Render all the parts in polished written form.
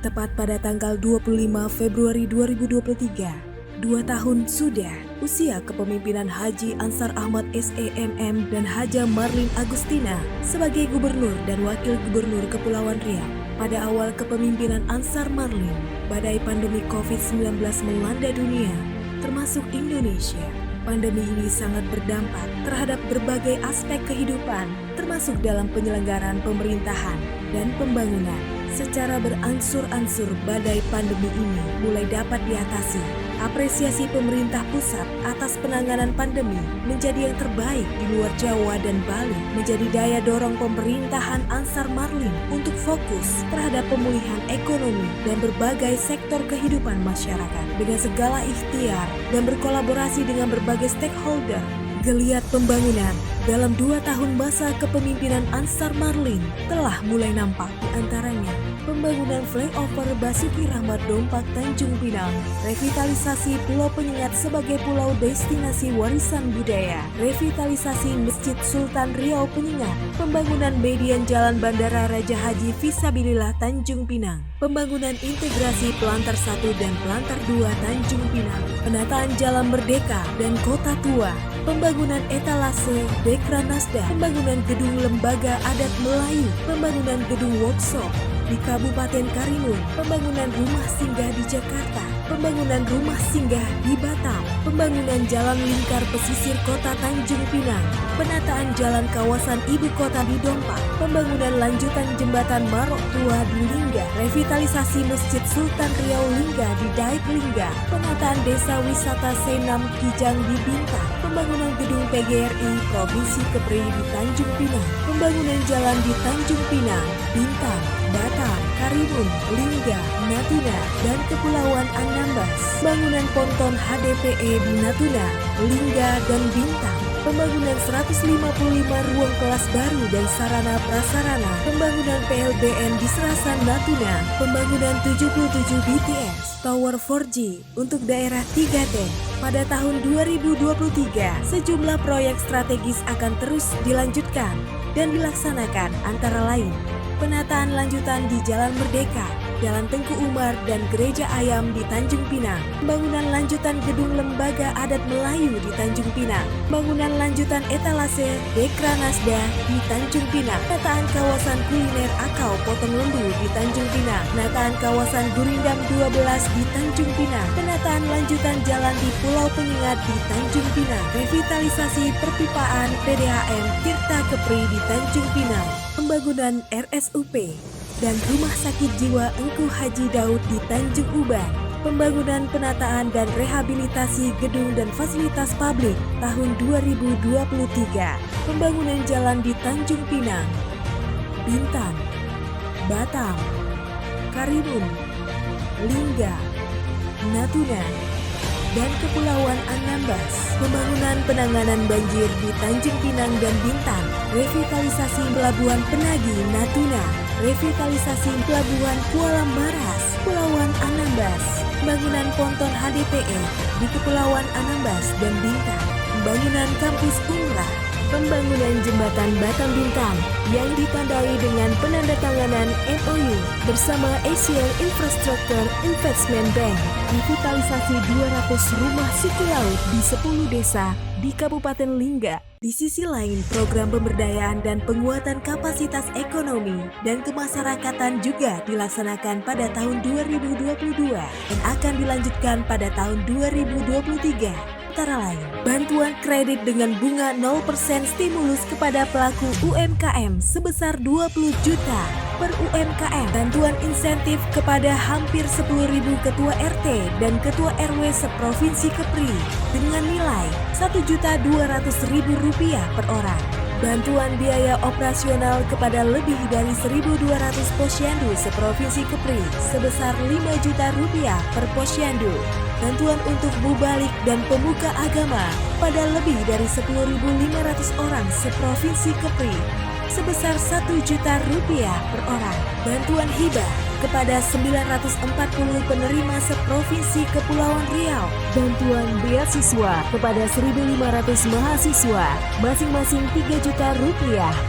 Tepat pada tanggal 25 Februari 2023, 2 tahun sudah usia kepemimpinan Haji Ansar Ahmad SEMM dan Haja Marlin Agustina sebagai Gubernur dan Wakil Gubernur Kepulauan Riau. Pada awal kepemimpinan Ansar Marlin, badai pandemi COVID-19 melanda dunia, termasuk Indonesia. Pandemi ini sangat berdampak terhadap berbagai aspek kehidupan, termasuk dalam penyelenggaraan pemerintahan dan pembangunan. Secara beransur-ansur badai pandemi ini mulai dapat diatasi. Apresiasi pemerintah pusat atas penanganan pandemi menjadi yang terbaik di luar Jawa dan Bali, menjadi daya dorong pemerintahan Ansar Marlin untuk fokus terhadap pemulihan ekonomi dan berbagai sektor kehidupan masyarakat dengan segala ikhtiar dan berkolaborasi dengan berbagai stakeholder. Geliat pembangunan dalam 2 tahun masa kepemimpinan Ansar Marlin telah mulai nampak, di antaranya pembangunan flyover Basuki Rahmat Dompak Tanjung Pinang, revitalisasi Pulau Penyengat sebagai pulau destinasi warisan budaya, revitalisasi Masjid Sultan Riau Penyengat, pembangunan median Jalan Bandara Raja Haji Fisabilillah Tanjung Pinang, pembangunan integrasi Pelantar 1 dan Pelantar 2 Tanjung Pinang, penataan Jalan Merdeka dan Kota Tua, pembangunan etalase Dekra Nasda, pembangunan gedung Lembaga Adat Melayu, pembangunan gedung workshop di Kabupaten Karimun, pembangunan rumah singgah di Jakarta, pembangunan rumah singgah di Batam, pembangunan jalan lingkar pesisir kota Tanjung Pinang, penataan jalan kawasan ibu kota di Dompak, pembangunan lanjutan jembatan Marok Tua di Lingga, revitalisasi Masjid Sultan Riau Lingga di Daik Lingga, penataan desa wisata Senam Kijang di Bintan, pembangunan gedung PGRI Provinsi Kepri di Tanjung Pinang, pembangunan jalan di Tanjung Pinang, Bintan, Batam, Karimun, Lingga, Natuna, dan Kepulauan Anambas, bangunan ponton HDPE di Natuna, Lingga, dan Bintan, pembangunan 155 ruang kelas baru dan sarana prasarana, pembangunan PLBN di Serasan Natuna, pembangunan 77 BTS, Tower 4G untuk daerah 3T. Pada tahun 2023, sejumlah proyek strategis akan terus dilanjutkan dan dilaksanakan, antara lain penataan lanjutan di Jalan Merdeka, Jalan Tengku Umar, dan Gereja Ayam di Tanjung Pinang, pembangunan lanjutan gedung Lembaga Adat Melayu di Tanjung Pinang, bangunan lanjutan etalase Dekra Nasda di Tanjung Pinang, penataan kawasan kuliner Akau Potong Lembu di Tanjung Pinang, penataan kawasan Gurindam 12 di Tanjung Pinang, penataan lanjutan jalan di Pulau Penyengat di Tanjung Pinang, revitalisasi perpipaan PDAM Tirta Kepri di Tanjung Pinang, pembangunan RSUP dan Rumah Sakit Jiwa Engku Haji Daud di Tanjung Uban, pembangunan penataan dan rehabilitasi gedung dan fasilitas publik tahun 2023, pembangunan jalan di Tanjung Pinang, Bintan, Batam, Karimun, Lingga, Natuna, dan Kepulauan Anambas, pembangunan penanganan banjir di Tanjung Pinang dan Bintan, revitalisasi Pelabuhan Penagi Natuna, revitalisasi Pelabuhan Kuala Maras, Kepulauan Anambas, pembangunan ponton HDPE di Kepulauan Anambas dan Bintan, pembangunan kampus Umrah, pembangunan jembatan Batam Bintan yang ditandai dengan penandatanganan MOU bersama Asian Infrastructure Investment Bank, revitalisasi 200 rumah suku laut di 10 desa di Kabupaten Lingga. Di sisi lain, program pemberdayaan dan penguatan kapasitas ekonomi dan kemasyarakatan juga dilaksanakan pada tahun 2022 dan akan dilanjutkan pada tahun 2023. Antara lain, bantuan kredit dengan bunga 0% stimulus kepada pelaku UMKM sebesar 20 juta per UMKM, bantuan insentif kepada hampir 10.000 ketua RT dan ketua RW seprovinsi Kepri dengan nilai Rp1.200.000 per orang. Bantuan biaya operasional kepada lebih dari 1.200 posyandu seprovinsi Kepri sebesar Rp5 juta per posyandu. Bantuan untuk mubalik dan pemuka agama pada lebih dari 10.500 orang seprovinsi Kepri sebesar Rp1 juta per orang. Bantuan hibah kepada 940 penerima seprovinsi Kepulauan Riau. Bantuan beasiswa kepada 1.500 mahasiswa, masing-masing Rp3 juta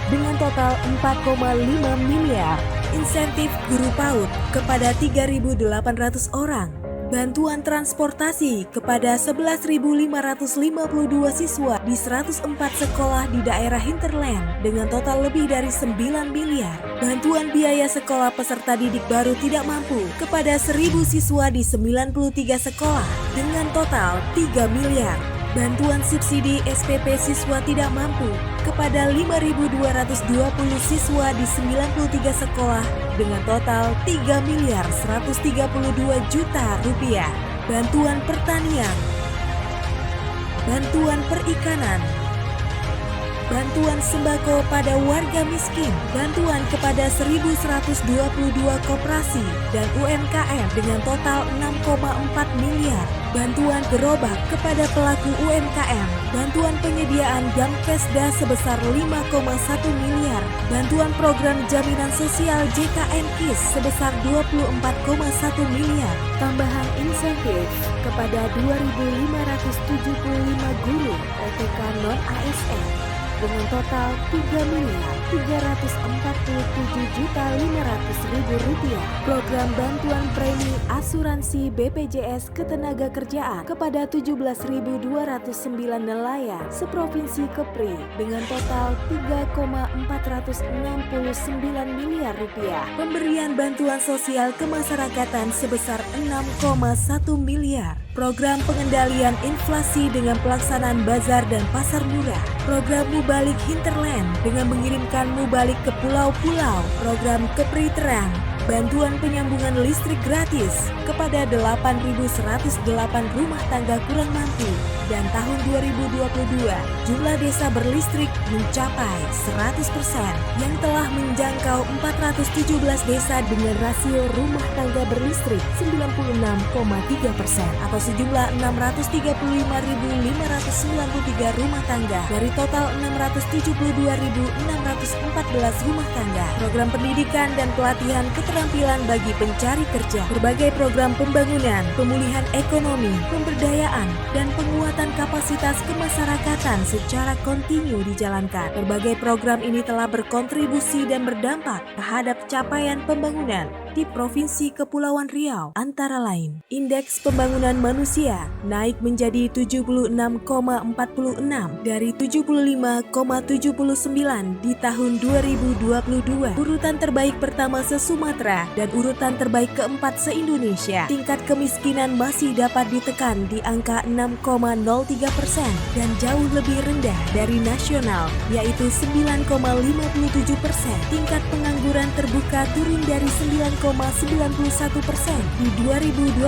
dengan total 4,5 miliar. insentif guru PAUD kepada 3.800 orang. Bantuan transportasi kepada 11.552 siswa di 104 sekolah di daerah hinterland dengan total lebih dari 9 miliar. Bantuan biaya sekolah peserta didik baru tidak mampu kepada 1.000 siswa di 93 sekolah dengan total 3 miliar. Bantuan subsidi SPP siswa tidak mampu kepada 5.220 siswa di 93 sekolah dengan total 3 miliar 132 juta rupiah. Bantuan pertanian, bantuan perikanan, bantuan sembako pada warga miskin, bantuan kepada 1.122 koperasi dan UMKM dengan total 6,4 miliar. Bantuan gerobak kepada pelaku UMKM, bantuan penyediaan Damkesda sebesar 5,1 miliar, bantuan program jaminan sosial JKN KIS sebesar 24,1 miliar, tambahan insentif kepada 2.575 guru PTK non-ASN dengan total 3.347.500.000 rupiah. Program bantuan premi asuransi BPJS Ketenagakerjaan kepada 17.209 nelayan seprovinsi Kepri dengan total 3,469 miliar rupiah. Pemberian bantuan sosial kemasyarakatan sebesar 6,1 miliar. Program pengendalian inflasi dengan pelaksanaan bazar dan pasar murah. Program Mubalik Hinterland dengan mengirimkan mubalik ke pulau-pulau. Program Kepri Terang, bantuan penyambungan listrik gratis kepada 8.108 rumah tangga kurang mampu. Dan tahun 2022, jumlah desa berlistrik mencapai 100% yang telah menjangkau 417 desa dengan rasio rumah tangga berlistrik 96,3% atau sejumlah 635.593 rumah tangga dari total 672.614 rumah tangga. Program pendidikan dan pelatihan keterampilan bagi pencari kerja, berbagai program pembangunan, pemulihan ekonomi, pemberdayaan, dan penguatan kapasitas kemasyarakatan secara kontinu dijalankan. Berbagai program ini telah berkontribusi dan berdampak terhadap capaian pembangunan di Provinsi Kepulauan Riau, antara lain Indeks Pembangunan Manusia naik menjadi 76,46 dari 75,79 di tahun 2022. Urutan terbaik pertama se-Sumatera dan urutan terbaik keempat se-Indonesia. Tingkat kemiskinan masih dapat ditekan di angka 6,03% dan jauh lebih rendah dari nasional, yaitu 9,57%. Tingkat pengangguran terbuka turun dari 9,91% di 2021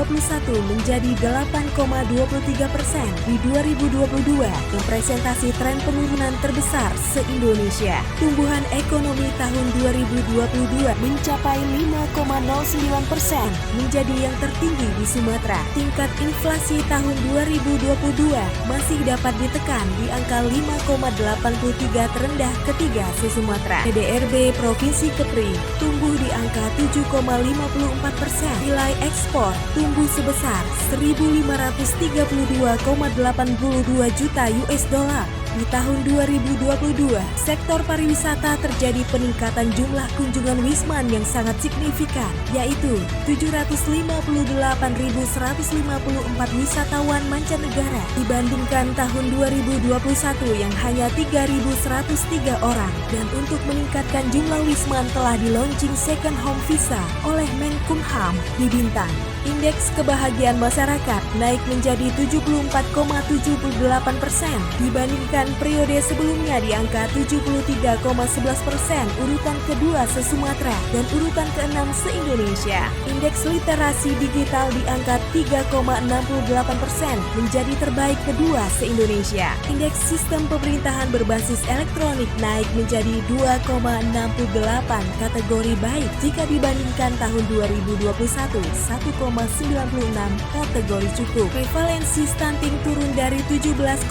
menjadi 8,23% di 2022, mempresentasi tren penurunan terbesar se-Indonesia. Tumbuhan ekonomi tahun 2022 mencapai 5,09%, menjadi yang tertinggi di Sumatera. Tingkat inflasi tahun 2022 masih dapat ditekan di angka 5,83, terendah ketiga se-Sumatera. PDRB Provinsi Kepri tumbuh di angka 7,54%. Nilai ekspor tumbuh sebesar 1.532,82 juta US dollar. Di tahun 2022, sektor pariwisata terjadi peningkatan jumlah kunjungan Wisman yang sangat signifikan, yaitu 758.154 wisatawan mancanegara dibandingkan tahun 2021 yang hanya 3.103 orang. Dan untuk meningkatkan jumlah Wisman telah di-launching Second Home Visa oleh Menkumham di Bintan. Indeks kebahagiaan masyarakat naik menjadi 74,78% dibandingkan periode sebelumnya di angka 73,11%, urutan kedua se-Sumatera dan urutan ke-6 se-Indonesia. Indeks literasi digital di angka 3,68% menjadi terbaik kedua se-Indonesia. Indeks sistem pemerintahan berbasis elektronik naik menjadi 2,68 kategori baik jika dibandingkan tahun 2021 1,96 kategori cukup. Prevalensi stunting turun dari 17,6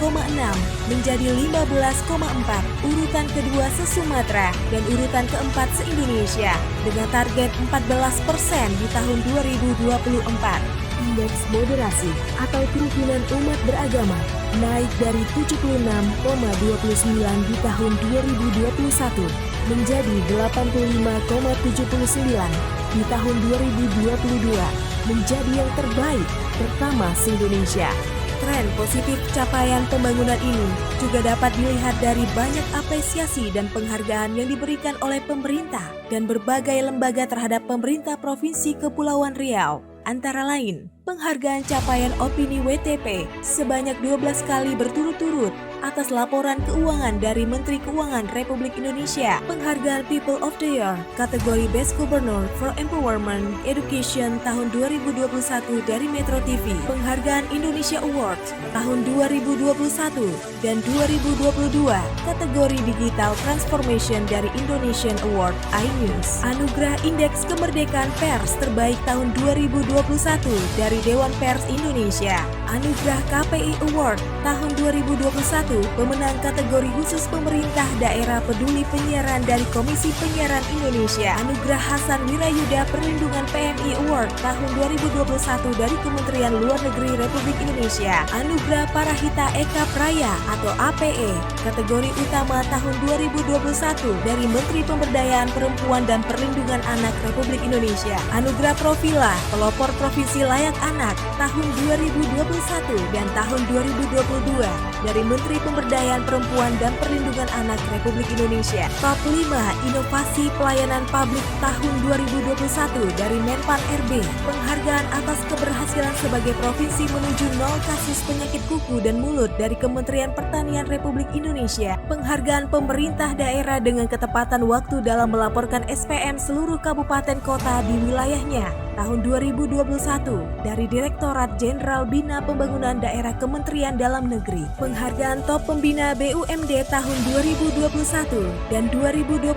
menjadi 15,4, urutan kedua se-Sumatera dan urutan keempat se-Indonesia dengan target 14% di tahun 2024. Indeks moderasi atau kerukunan umat beragama naik dari 76,29 di tahun 2021 menjadi 85,79 di tahun 2022, menjadi yang terbaik pertama se-Indonesia. Tren positif capaian pembangunan ini juga dapat dilihat dari banyak apresiasi dan penghargaan yang diberikan oleh pemerintah dan berbagai lembaga terhadap pemerintah Provinsi Kepulauan Riau. Antara lain, penghargaan capaian opini WTP sebanyak 12 kali berturut-turut atas laporan keuangan dari Menteri Keuangan Republik Indonesia, penghargaan People of the Year kategori Best Governor for Empowerment Education tahun 2021 dari Metro TV, penghargaan Indonesia Award tahun 2021 dan 2022 kategori Digital Transformation dari Indonesian Award iNews, anugerah Indeks Kemerdekaan Pers terbaik tahun 2021 dari Dewan Pers Indonesia, anugerah KPI Award tahun 2021 pemenang kategori khusus pemerintah daerah peduli penyiaran dari Komisi Penyiaran Indonesia, anugerah Hasan Wirayuda Perlindungan PMI Award tahun 2021 dari Kementerian Luar Negeri Republik Indonesia, anugerah Parahita Eka Praya atau APE kategori utama tahun 2021 dari Menteri Pemberdayaan Perempuan dan Perlindungan Anak Republik Indonesia, anugerah Profila Pelopor Provinsi Layak Anak tahun 2021 dan tahun 2022 dari Menteri Pemberdayaan Perempuan dan Perlindungan Anak Republik Indonesia. Top 5 Inovasi Pelayanan Publik tahun 2021 dari Menpan RB. Penghargaan atas keberhasilan sebagai provinsi menuju nol kasus penyakit kuku dan mulut dari Kementerian Pertanian Republik Indonesia. Penghargaan pemerintah daerah dengan ketepatan waktu dalam melaporkan SPM seluruh kabupaten kota di wilayahnya tahun 2021 dari Direktorat Jenderal Bina Pembangunan Daerah Kementerian Dalam Negeri. Penghargaan Top Pembina BUMD tahun 2021 dan 2022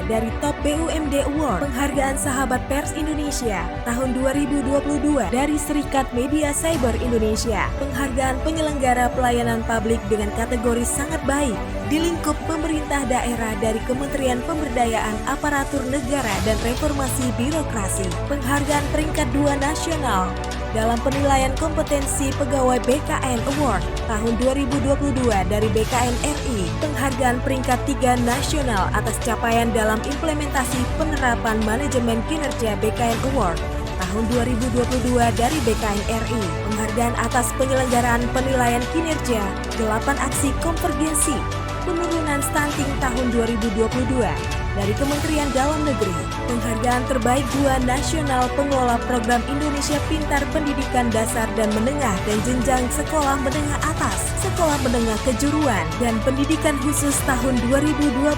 dari Top BUMD Award. Penghargaan Sahabat Pers Indonesia tahun 2022 dari Serikat Media Cyber Indonesia. Penghargaan Penyelenggara Pelayanan Publik dengan kategori sangat baik di lingkup pemerintah daerah dari Kementerian Pemberdayaan Aparatur Negara dan Reformasi Birokrasi. Penghargaan peringkat 2 nasional dalam penilaian kompetensi pegawai BKN Award tahun 2022 dari BKN RI. Penghargaan peringkat 3 nasional atas capaian dalam implementasi penerapan manajemen kinerja BKN Award tahun 2022 dari BKN RI. Penghargaan atas penyelenggaraan penilaian kinerja 8 aksi konvergensi penurunan stunting tahun 2022 dari Kementerian Dalam Negeri. Penghargaan terbaik 2 nasional pengelola program Indonesia Pintar Pendidikan Dasar dan Menengah dan Jenjang Sekolah Menengah Atas, Sekolah Menengah Kejuruan dan Pendidikan Khusus tahun 2021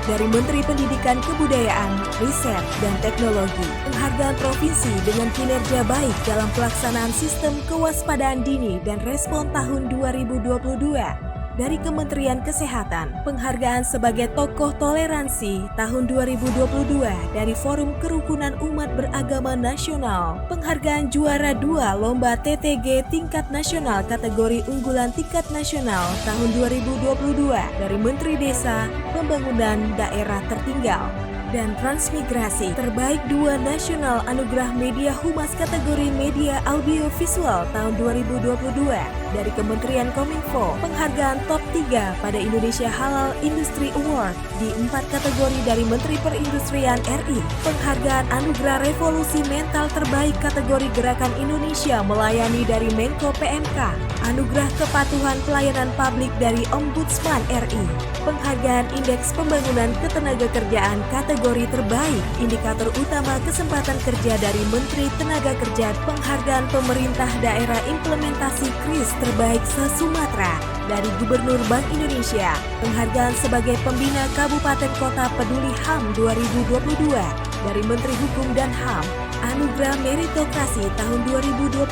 dari Menteri Pendidikan Kebudayaan, Riset, dan Teknologi. Penghargaan provinsi dengan kinerja baik dalam pelaksanaan sistem kewaspadaan dini dan respon tahun 2022 dari Kementerian Kesehatan. Penghargaan sebagai tokoh toleransi tahun 2022 dari Forum Kerukunan Umat Beragama Nasional. Penghargaan juara 2 Lomba TTG tingkat nasional kategori unggulan tingkat nasional tahun 2022 dari Menteri Desa, Pembangunan Daerah Tertinggal dan Transmigrasi. Terbaik 2 nasional anugerah media humas kategori media audio visual tahun 2022 dari Kementerian Kominfo. Penghargaan top 3 pada Indonesia Halal Industry Award di 4 kategori dari Menteri Perindustrian RI. Penghargaan anugerah revolusi mental terbaik kategori Gerakan Indonesia Melayani dari Menko PMK. Anugerah kepatuhan pelayanan publik dari Ombudsman RI. Penghargaan Indeks Pembangunan Ketenagakerjaan kategori terbaik, indikator utama kesempatan kerja dari Menteri Tenaga Kerja. Penghargaan Pemerintah Daerah Implementasi KRIS terbaik se-Sumatera dari Gubernur Bank Indonesia. Penghargaan sebagai Pembina Kabupaten Kota Peduli HAM 2022 dari Menteri Hukum dan HAM. Anugerah Meritokrasi tahun 2021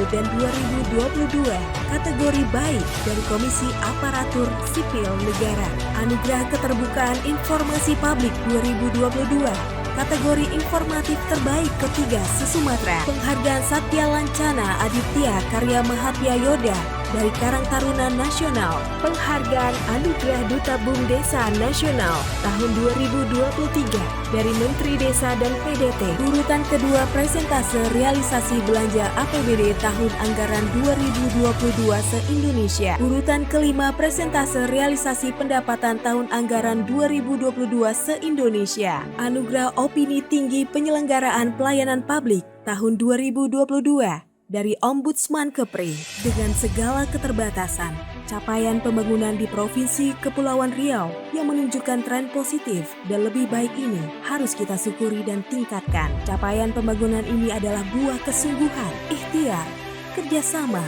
dan 2022 kategori baik dari Komisi Aparatur Sipil Negara. Anugerah Keterbukaan Informasi Publik 2022 kategori informatif terbaik ketiga se-Sumatera. Penghargaan Satya Lancana Aditya Karya Mahatya Yoda dari Karang Taruna Nasional, Penghargaan Anugerah Duta Bum Desa Nasional tahun 2023 dari Menteri Desa dan PDT. Urutan kedua presentase realisasi belanja APBD tahun anggaran 2022 se-Indonesia. Urutan kelima presentase realisasi pendapatan tahun anggaran 2022 se-Indonesia. Anugerah Opini Tinggi Penyelenggaraan Pelayanan Publik tahun 2022 dari Ombudsman Kepri. Dengan segala keterbatasan, capaian pembangunan di Provinsi Kepulauan Riau yang menunjukkan tren positif dan lebih baik ini harus kita syukuri dan tingkatkan. Capaian pembangunan ini adalah buah kesungguhan, ikhtiar, kerjasama,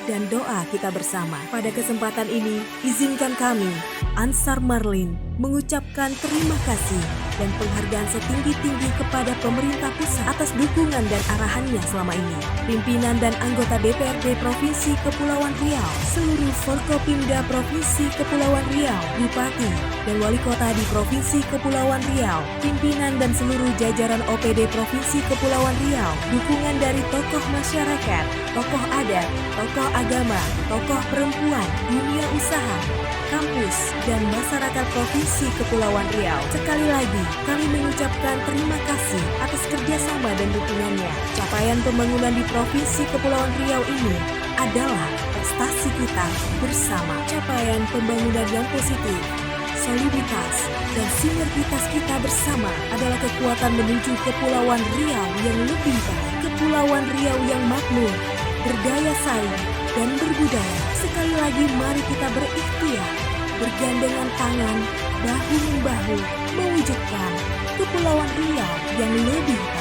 dan doa kita bersama. Pada kesempatan ini, izinkan kami, Ansar Marlin, mengucapkan terima kasih dan penghargaan setinggi-tinggi kepada pemerintah pusat atas dukungan dan arahannya selama ini. Pimpinan dan anggota DPRD Provinsi Kepulauan Riau, seluruh Forkopimda Provinsi Kepulauan Riau, Bupati dan Wali Kota di Provinsi Kepulauan Riau, pimpinan dan seluruh jajaran OPD Provinsi Kepulauan Riau, dukungan dari tokoh masyarakat, tokoh adat, tokoh agama, tokoh perempuan, dunia usaha, kampus, dan masyarakat Provinsi Kepulauan Riau. Sekali lagi, kami mengucapkan terima kasih atas kerjasama dan dukungannya. Capaian pembangunan di Provinsi Kepulauan Riau ini adalah prestasi kita bersama. Capaian pembangunan yang positif, soliditas, dan sinergitas kita bersama adalah kekuatan menuju Kepulauan Riau yang lebih baik. Kepulauan Riau yang makmur, berdaya saing, dan berbudaya. Sekali lagi mari kita berikhtiar, bergandengan tangan, bahu-membahu, mewujudkan Kepulauan Riau yang lebih baik.